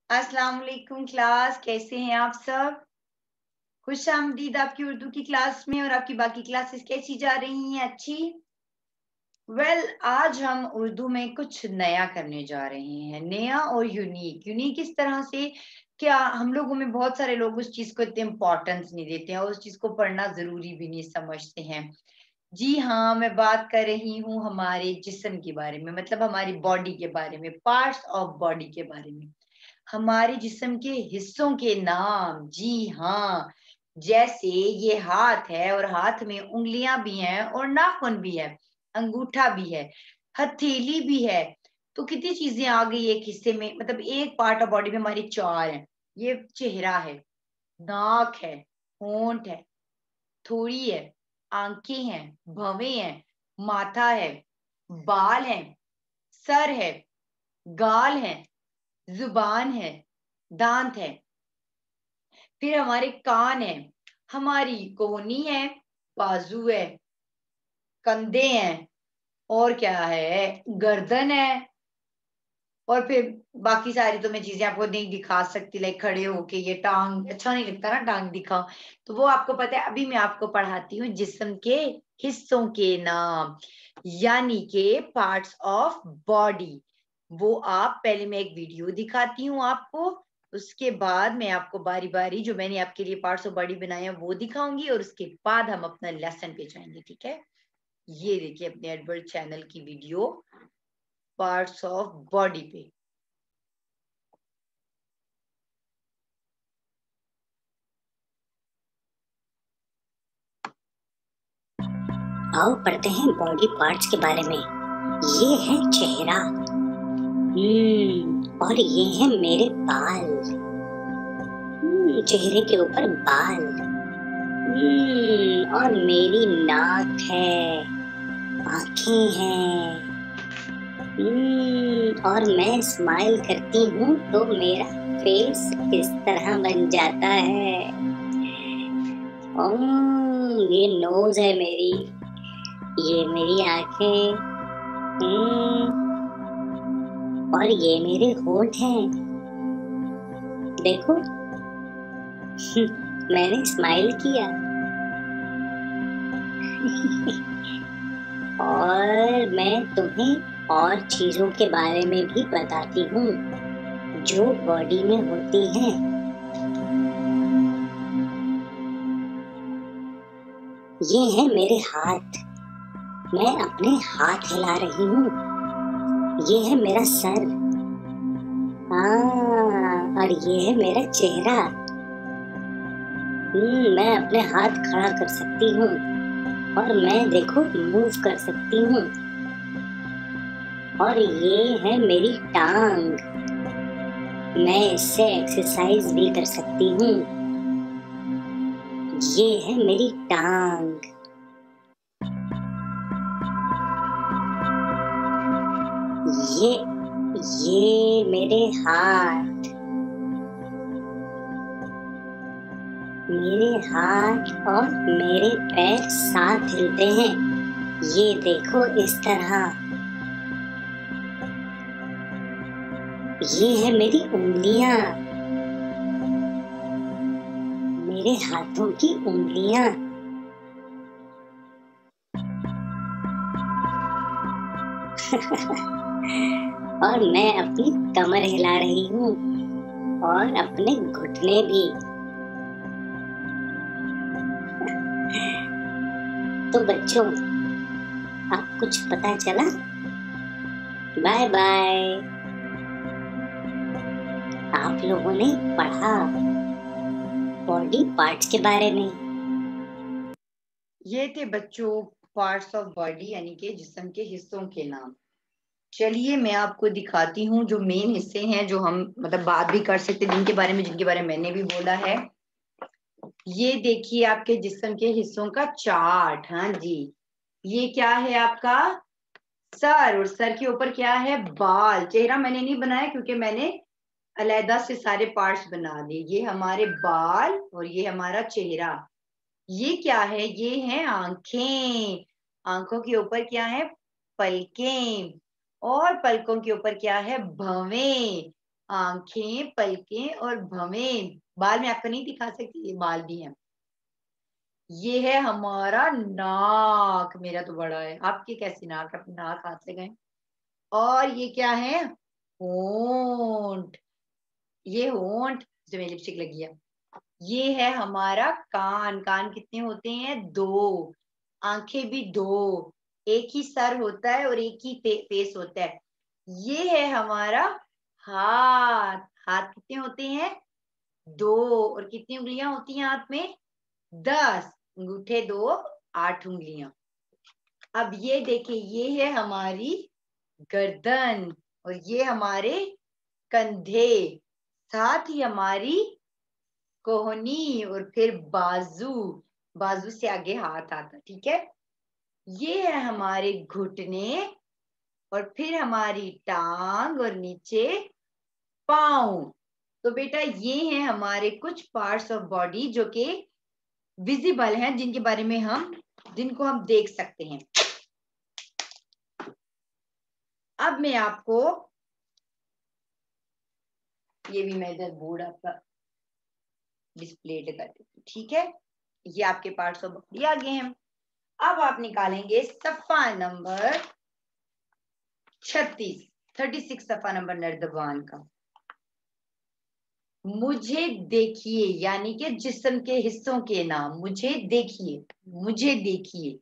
अस्सलाम वालेकुम क्लास, कैसे हैं आप सब? खुशामदीद आपकी उर्दू की क्लास में। और आपकी बाकी क्लासेस कैसी जा रही हैं? अच्छी? आज हम उर्दू में कुछ नया करने जा रहे हैं, नया और यूनिक। यूनिक इस तरह से, क्या हम लोगों में बहुत सारे लोग उस चीज को इतने इम्पोर्टेंस नहीं देते हैं और उस चीज को पढ़ना जरूरी भी नहीं समझते हैं। जी हाँ, मैं बात कर रही हूँ हमारे जिस्म के बारे में, मतलब हमारी बॉडी के बारे में, पार्ट्स ऑफ बॉडी के बारे में। हमारे जिस्म के हिस्सों के नाम, जी हाँ। जैसे ये हाथ है और हाथ में उंगलियां भी हैं और नाखून भी है, अंगूठा भी है, हथेली भी है। तो कितनी चीजें आ गई एक हिस्से में, मतलब एक पार्ट ऑफ बॉडी में हमारी चार है। ये चेहरा है, नाक है, होंठ है, थोड़ी है, आंखें हैं, भवें हैं, माथा है, बाल है, सर है, गाल है, जुबान है, दांत है। फिर हमारे कान है, हमारी कोहनी है, बाजू है, कंधे हैं, और क्या है, गर्दन है। और फिर बाकी सारी तो मैं चीजें आपको नहीं दिखा सकती, लाइक खड़े होके ये टांग अच्छा नहीं लगता ना, टांग दिखाओ। तो वो आपको पता है। अभी मैं आपको पढ़ाती हूँ जिस्म के हिस्सों के नाम, यानी के पार्ट्स ऑफ बॉडी। वो आप पहले मैं एक वीडियो दिखाती हूँ आपको, उसके बाद मैं आपको बारी बारी जो मैंने आपके लिए पार्ट्स ऑफ बॉडी बनाए हैं वो दिखाऊंगी, और उसके बाद हम अपना लेसन पे जाएंगे, ठीक है? ये देखिए अपने एडवर्ड चैनल की वीडियो, पार्ट्स ऑफ बॉडी पे। आओ पढ़ते हैं बॉडी पार्ट्स के बारे में। ये है चेहरा। और ये है मेरे बाल। चेहरे के ऊपर बाल। और मेरी नाक है, आंखें हैं। और मैं स्माइल करती हूँ तो मेरा फेस किस तरह बन जाता है। ये नोज है मेरी, ये मेरी आंखें। और ये मेरे होंठ हैं। देखो मैंने स्माइल किया। और मैं तुम्हें और चीजों के बारे में भी बताती हूँ जो बॉडी में होती हैं। ये है मेरे हाथ, मैं अपने हाथ हिला रही हूँ। ये है मेरा सर, और ये है मेरा चेहरा। मैं अपने हाथ खड़ा कर सकती हूँ और मैं देखो मूव कर सकती हूँ। और ये है मेरी टांग, मैं इससे एक्सरसाइज भी कर सकती हूँ। ये है मेरी टांग। ये मेरे हाथ, मेरे हाथ और मेरे पैर साथ हिलते हैं। ये देखो इस तरह। ये है मेरी उंगलियां, मेरे हाथों की उंगलियां। और मैं अपनी कमर हिला रही हूँ और अपने घुटने भी। तो बच्चों, अब कुछ पता चला? Bye bye. आप लोगों ने पढ़ा बॉडी पार्ट्स के बारे में। ये थे बच्चों पार्ट्स ऑफ बॉडी, यानी कि जिस्म के हिस्सों के नाम। चलिए मैं आपको दिखाती हूँ जो मेन हिस्से हैं, जो हम मतलब बात भी कर सकते हैं जिनके बारे में, मैंने भी बोला है। ये देखिए आपके जिस्म के हिस्सों का चार्ट। हाँ जी, ये क्या है आपका सर, और सर के ऊपर क्या है, बाल। चेहरा मैंने नहीं बनाया क्योंकि मैंने अलहदा से सारे पार्ट्स बना दिए। ये हमारे बाल और ये हमारा चेहरा। ये क्या है, ये है आंखें। आंखों के ऊपर क्या है, पलकें। और पलकों के ऊपर क्या है, भवें। आंखें, पलकें और भवें। बाल मैं आपको नहीं दिखा सकती, ये बाल भी है। ये है हमारा नाक, मेरा तो बड़ा है, आपकी कैसी नाक है? अपनी नाक हाथ से गए। और ये क्या है? होंठ। ये होंठ जो मेरी लिपस्टिक लगी है। ये है हमारा कान। कान कितने होते हैं? 2। आंखें भी 2। एक ही सर होता है और एक ही फेस होता है। ये है हमारा हाथ। हाथ कितने होते हैं? 2। और कितनी उंगलियां होती हैं हाथ में? 10। अंगूठे 2, 8 उंगलियां। अब ये देखिए, ये है हमारी गर्दन और ये हमारे कंधे, साथ ही हमारी कोहनी और फिर बाजू। बाजू से आगे हाथ आता, ठीक है। ये है हमारे घुटने और फिर हमारी टांग और नीचे पाँव। तो बेटा ये हैं हमारे कुछ पार्ट्स ऑफ बॉडी जो कि विजिबल हैं, जिनको हम देख सकते हैं। अब मैं आपको ये भी मैं इधर बोर्ड आपका डिस्प्ले कर देती हूँ, ठीक है। ये आपके पार्ट्स ऑफ बॉडी आ गए हैं। अब आप निकालेंगे सफा नंबर 36 सफा नंबर नर्दबान का। मुझे देखिए, यानी कि जिस्म के हिस्सों के नाम। मुझे देखिए, मुझे देखिए।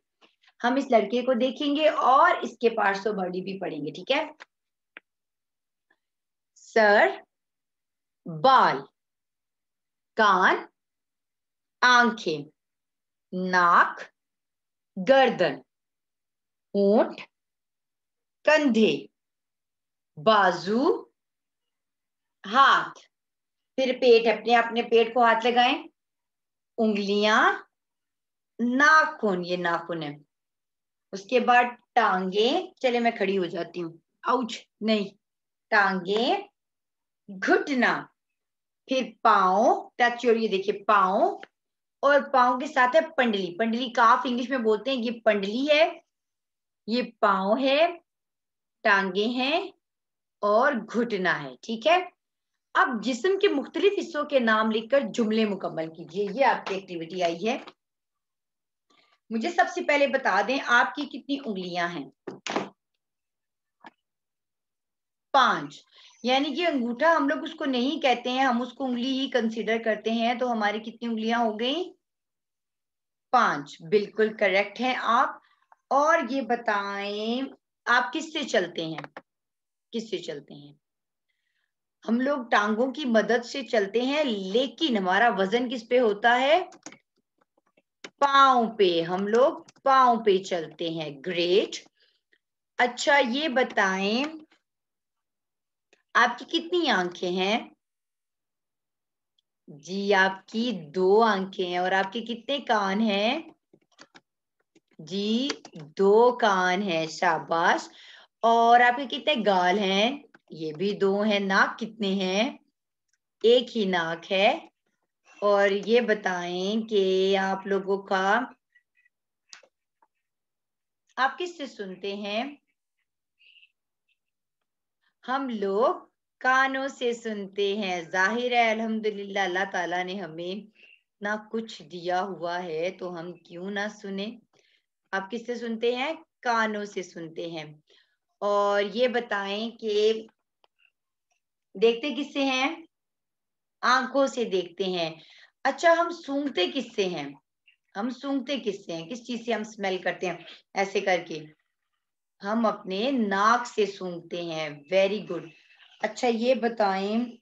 हम इस लड़के को देखेंगे और इसके पार्ट्स ऑफ बॉडी भी पढ़ेंगे, ठीक है। सर, बाल, कान, आंखें, नाक, गर्दन, होंठ, कंधे, बाजू, हाथ। फिर पेट, अपने अपने पेट को हाथ लगाएं। उंगलियां, नाखून, ये नाखून है। उसके बाद टांगे। चले मैं खड़ी हो जाती हूँ। आउच, नहीं। टांगे, घुटना, फिर पाँव टच, और ये देखिए पाँव, और पाँव के साथ है पंडली। पंडली काफ इंग्लिश में बोलते हैं। ये पंडली है, ये पाँव है, टांगे हैं और घुटना है, ठीक है। अब जिस्म के मुख्तलिफ हिस्सों के नाम लिखकर जुमले मुकम्मल कीजिए। ये आपकी एक्टिविटी आई है। मुझे सबसे पहले बता दें, आपकी कितनी उंगलियां हैं? 5। यानी कि अंगूठा हम लोग उसको नहीं कहते हैं, हम उसको उंगली ही कंसीडर करते हैं। तो हमारी कितनी उंगलियां हो गई? 5। बिल्कुल करेक्ट हैं आप। और ये बताएं, आप किससे चलते हैं? किससे चलते हैं? हम लोग टांगों की मदद से चलते हैं, लेकिन हमारा वजन किस पे होता है? पाँव पे। हम लोग पाँव पे चलते हैं। ग्रेट। अच्छा ये बताएं, आपकी कितनी आंखें हैं? जी आपकी 2 आंखें हैं। और आपके कितने कान हैं? जी 2 कान हैं, शाबाश। और आपके कितने गाल हैं? ये भी 2 हैं। नाक कितने हैं? एक ही नाक है। और ये बताएं कि आप लोगों का, आप किससे सुनते हैं? हम लोग कानों से सुनते हैं। जाहिर है, अल्हम्दुलिल्लाह, अल्लाह ताला ने हमें ना कुछ दिया हुआ है, तो हम क्यों ना सुने। आप किससे सुनते हैं? कानों से सुनते हैं। और ये बताएं कि देखते किससे हैं? आंखों से देखते हैं। अच्छा, हम सूंघते किससे हैं? हम सूंघते किससे हैं? किस चीज से हम स्मेल करते हैं? ऐसे करके हम अपने नाक से सूंघते हैं। Very good. अच्छा ये बताएं,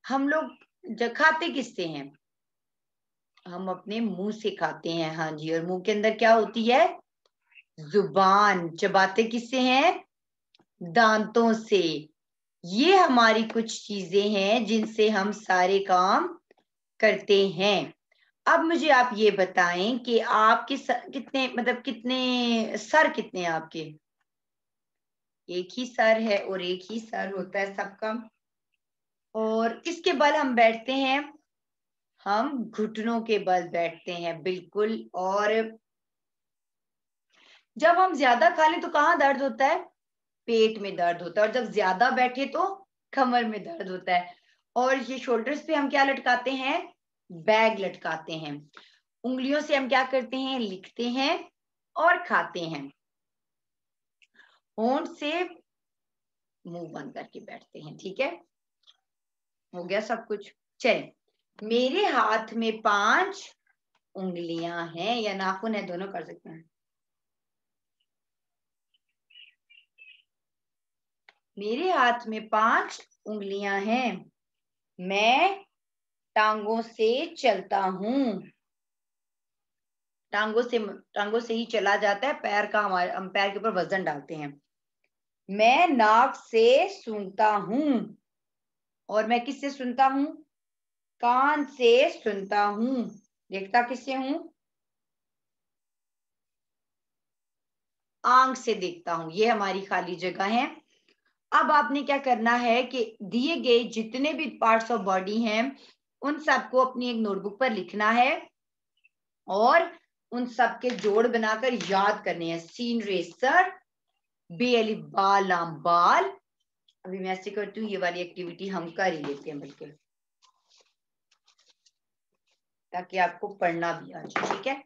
हम लोग खाते किससे हैं? हम अपने मुंह से खाते हैं। हाँ जी। और मुंह के अंदर क्या होती है? जुबान। चबाते किससे हैं? दांतों से। ये हमारी कुछ चीजें हैं जिनसे हम सारे काम करते हैं। अब मुझे आप ये बताएं कि आपके कितने, मतलब कितने सर, कितने हैं आपके? एक ही सर है, और एक ही सर होता है सबका। और किसके बल हम बैठते हैं? हम घुटनों के बल बैठते हैं, बिल्कुल। और जब हम ज्यादा खा लें तो कहाँ दर्द होता है? पेट में दर्द होता है, और जब ज्यादा बैठे तो कमर में दर्द होता है। और ये शोल्डर्स पे हम क्या लटकाते हैं, बैग लटकाते हैं। उंगलियों से हम क्या करते हैं, लिखते हैं और खाते हैं। होंठ से मुंह बंद करके बैठते हैं। ठीक है, हो गया सब कुछ। चलिए, मेरे हाथ में 5 उंगलियां हैं, या नाखून है, दोनों कर सकते हैं। मेरे हाथ में 5 उंगलियां हैं, मैं टांगों से चलता हूँ। टांगों से ही चला जाता है, पैर का हम पैर के ऊपर वजन डालते हैं। मैं नाक से सूंघता हूँ, और मैं किससे सुनता हूँ, कान से सुनता हूँ। देखता किससे हूँ, आंख से देखता हूँ। ये हमारी खाली जगह है। अब आपने क्या करना है कि दिए गए जितने भी पार्ट्स ऑफ बॉडी हैं उन सबको अपनी एक नोटबुक पर लिखना है, और उन सब के जोड़ बनाकर याद करने हैं। सीन रेसर, बे अलिफ बा लाम बाल। अभी मैं ऐसे करती हूँ, ये वाली एक्टिविटी हम कर ही लेते हैं बल्कि, ताकि आपको पढ़ना भी आ जाए। ठीक है,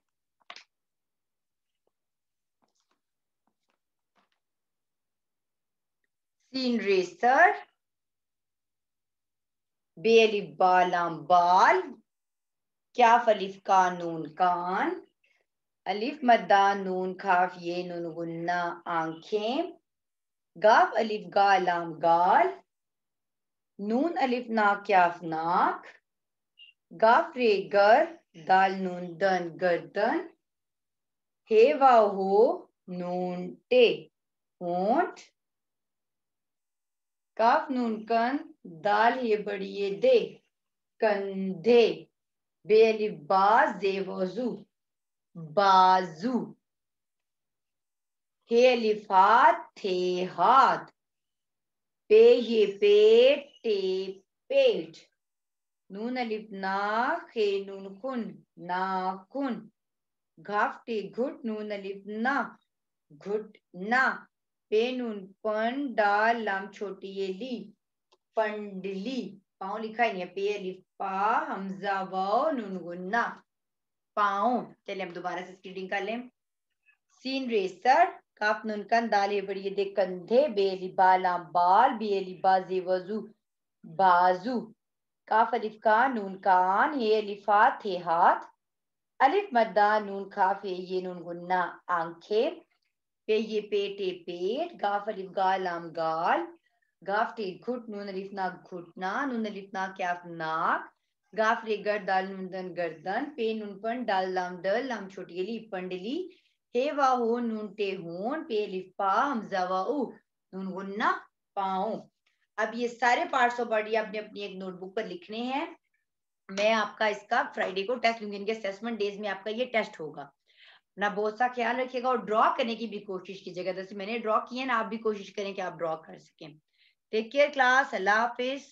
सीन रेसर, बे अलिफ बा लाम बाल, क्याफ अलिफ का नून कान, अलिफ मद्दा नून खाफ ये नून गुन्ना आंखें, गाफ अलिफ गा लाम गाल, नून अलिफ ना क्याफ नाक, गाफ रे गर दाल नून दन गर्दन, हे वाव हो नून टे होंठ, काफ नून कन दाल ये बड़िए दे कंधे, बे अलिफ बा जे वजू बाजू, हे अलिफात थे हाथ, पे ये पेट टे पेट, नून अलिफ ना खे नून खुन नाखुन, घाफ टे घुट नून अलिफ ना घुट ना, पे नून पन डाल लाम छोटी ये ली पंडली। पाँव लिखा ही नहीं है, पे अलिफ पा हमजा वाव नून गुन्ना पाँव। चलिए हम दोबारा से इसकी रीडिंग कर लें। सीन रेसर, काफ नून कन दाल ये बड़ी दे कंधे, बेली बाला बाल, बेली बाजे वजू बाजू, काफ अलिफ का नून कान, ये अलिफा थे हाथ, अलिफ मद्दा नून खाफ ये नून गुन्ना आंखें, पे ये पेटे पेट, गाफ अलिफ गा लाम गाल, गाफ टे घुट नून अलिफ ना घुटना, नून अलिफ ना क्याफ नाक, गाफ रे गर दाल नून दन गर्दन, पे नून पन डाल लाम दल लाम छोटी अली पंडली, हे वा हो नून टे होन, पे अलिफ पा हमजा वा उ नून गुन्ना पाओ। अब ये सारे पार्ट्स ऑफ बॉडी आपने अपनी एक नोटबुक पर लिखने हैं। मैं आपका इसका फ्राइडे को टेस्ट लूंगी, इनके असेसमेंट डेज में आपका ये टेस्ट होगा। ना बहुत सा ख्याल रखिएगा, और ड्रॉ करने की भी कोशिश कीजिएगा। जैसे मैंने ड्रॉ किए ना, आप भी कोशिश करें कि आप ड्रॉ कर सकें। टेक केयर क्लास, अल्लाह हाफिज।